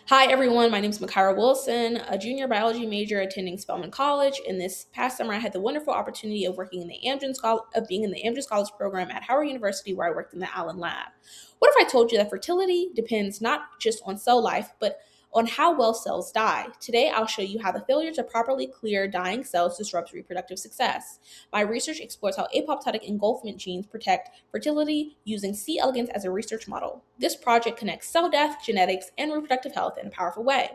Hi, everyone. My name is MaKyra Wilson, a junior biology major attending Spelman College. In this past summer, I had the wonderful opportunity of working in the being in the Amgen Scholars Program at Howard University, where I worked in the Allen Lab. What if I told you that fertility depends not just on cell life, but on how well cells die? Today, I'll show you how the failure to properly clear dying cells disrupts reproductive success. My research explores how apoptotic engulfment genes protect fertility using C. elegans as a research model. This project connects cell death, genetics, and reproductive health in a powerful way.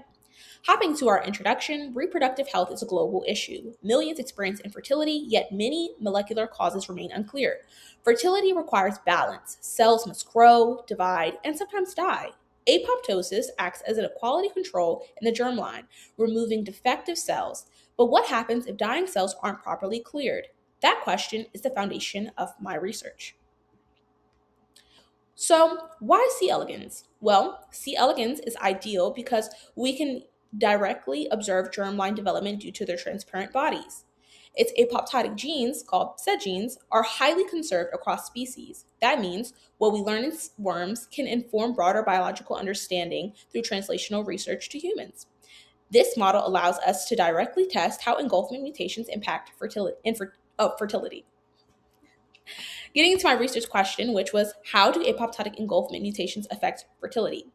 Hopping to our introduction, reproductive health is a global issue. Millions experience infertility, yet many molecular causes remain unclear. Fertility requires balance. Cells must grow, divide, and sometimes die. Apoptosis acts as a quality control in the germline, removing defective cells. But what happens if dying cells aren't properly cleared? That question is the foundation of my research. So, why C. elegans? Well, C. elegans is ideal because we can directly observe germline development due to their transparent bodies. Its apoptotic genes, called said genes, are highly conserved across species. That means what we learn in worms can inform broader biological understanding through translational research to humans. This model allows us to directly test how engulfment mutations impact fertility. Getting into my research question, which was how do apoptotic engulfment mutations affect fertility?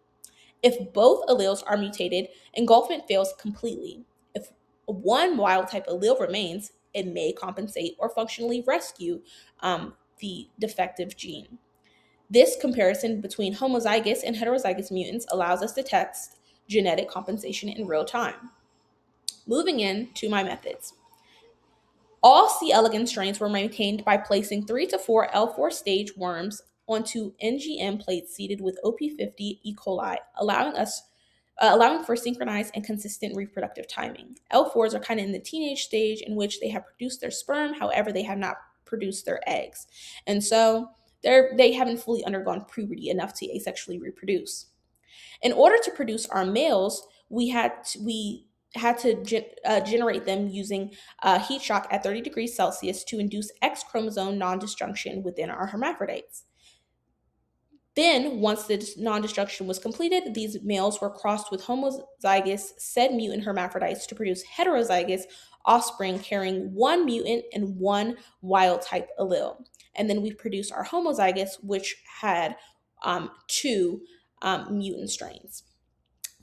If both alleles are mutated, engulfment fails completely. If one wild type allele remains, it may compensate or functionally rescue the defective gene. This comparison between homozygous and heterozygous mutants allows us to test genetic compensation in real time. Moving into my methods. All C. elegans strains were maintained by placing 3 to 4 L4 stage worms onto NGM plates seeded with OP50 E. coli, allowing for synchronized and consistent reproductive timing. L4s are kind of in the teenage stage in which they have produced their sperm, however, they have not produced their eggs. And so they haven't fully undergone puberty enough to asexually reproduce. In order to produce our males, we had to generate them using heat shock at 30 degrees Celsius to induce X chromosome non-disjunction within our hermaphrodites. Then, once the non-destruction was completed, these males were crossed with homozygous said mutant hermaphrodites to produce heterozygous offspring carrying one mutant and one wild type allele. And then we produced our homozygous, which had two mutant strains.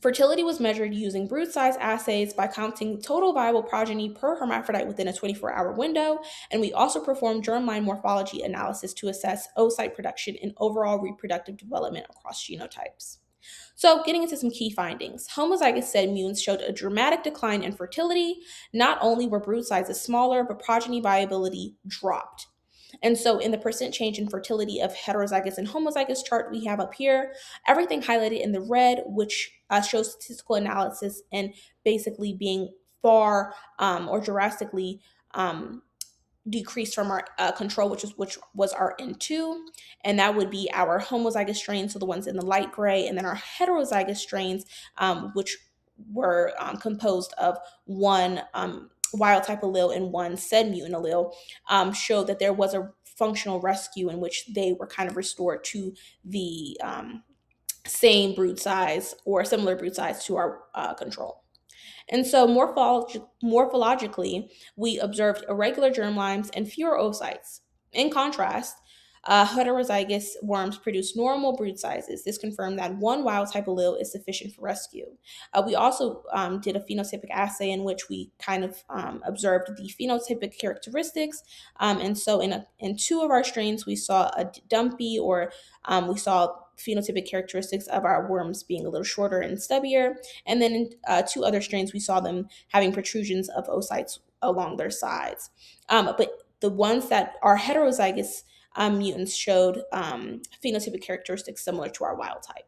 Fertility was measured using brood size assays by counting total viable progeny per hermaphrodite within a 24-hour window, and we also performed germline morphology analysis to assess oocyte production and overall reproductive development across genotypes. So, getting into some key findings, homozygous said mutants showed a dramatic decline in fertility. Not only were brood sizes smaller, but progeny viability dropped. And so in the percent change in fertility of heterozygous and homozygous chart we have up here, everything highlighted in the red, which shows statistical analysis and basically being far or drastically decreased from our control, which was our N2, and that would be our homozygous strains, so the ones in the light gray, and then our heterozygous strains, which were composed of one wild type allele and one said mutant allele, showed that there was a functional rescue in which they were kind of restored to the same brood size or similar brood size to our control. And so morphologically, we observed irregular germlines and fewer oocytes. In contrast, heterozygous worms produce normal brood sizes. This confirmed that one wild type allele is sufficient for rescue. We also did a phenotypic assay in which we kind of observed the phenotypic characteristics. And so in two of our strains, we saw a dumpy, or we saw phenotypic characteristics of our worms being a little shorter and stubbier. And then in two other strains, we saw them having protrusions of oocytes along their sides. But the ones that are heterozygous mutants showed phenotypic characteristics similar to our wild type,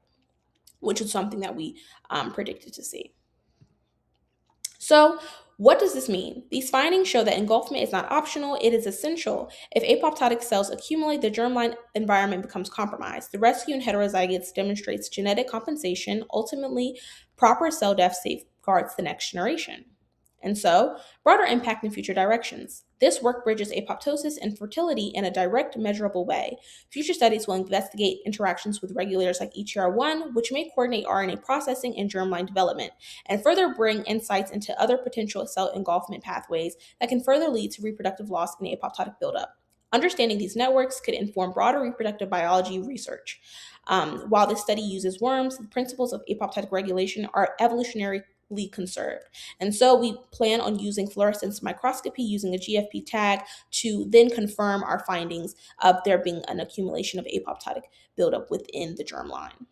which is something that we predicted to see. So, what does this mean? These findings show that engulfment is not optional, it is essential. If apoptotic cells accumulate, the germline environment becomes compromised. The rescue in heterozygotes demonstrates genetic compensation. Ultimately, proper cell death safeguards the next generation. And so, broader impact in future directions. This work bridges apoptosis and fertility in a direct, measurable way. Future studies will investigate interactions with regulators like ETR1, which may coordinate RNA processing and germline development, and further bring insights into other potential cell engulfment pathways that can further lead to reproductive loss and apoptotic buildup. Understanding these networks could inform broader reproductive biology research. While this study uses worms, the principles of apoptotic regulation are evolutionarily conserved. And so we plan on using fluorescence microscopy using a GFP tag to then confirm our findings of there being an accumulation of apoptotic buildup within the germline.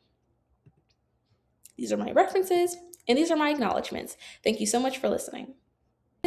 These are my references, and these are my acknowledgments. Thank you so much for listening.